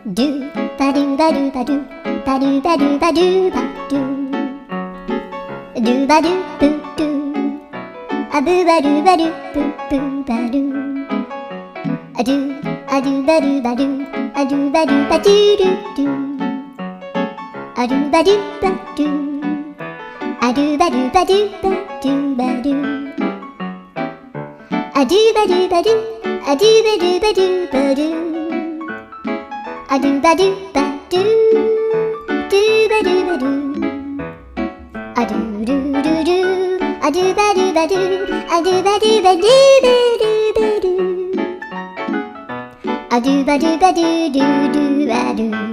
ドゥバドゥバドゥバドゥバドゥバドゥバドゥバドゥドゥバドゥブドゥアブバドゥバドゥブブバドゥアドゥアドゥバドゥバドゥアドゥバドゥバドゥドゥドゥアドゥバドゥバドゥアドゥバドゥバドゥバドゥバドゥアドゥバドゥバドゥアドゥバドゥバドゥバドゥアドゥバドゥバドゥドゥバドゥバドゥアドゥルルルアドゥバドゥバドゥアドゥバドゥバドゥバドゥバドゥアドゥバドゥバドゥドゥドゥバドゥ